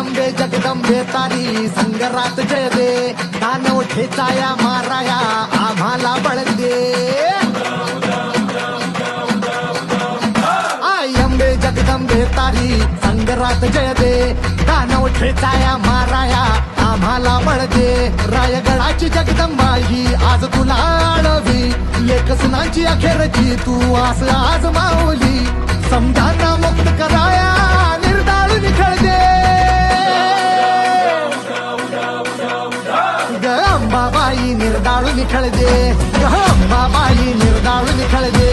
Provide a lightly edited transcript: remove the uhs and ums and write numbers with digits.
अंबे जगदंबे तारी संगरात जय दे दानव ठेचाया माराया आम्हाला बळ दे आई अंबे जगदंबे तारी संगरात जय दे दानव ठेचाया माराया आम्हाला बळ दे रायगडाची जगदंबा ही आज तुला आळवी लेखसनाची अखेरची तू आस आज माऊली समजांना मुक्त कराया निर्दाळ निखळ दे ग अंबाबाई निर्दाळ निखळ दे ग अंबाबाई निर्दाळ निखळ दे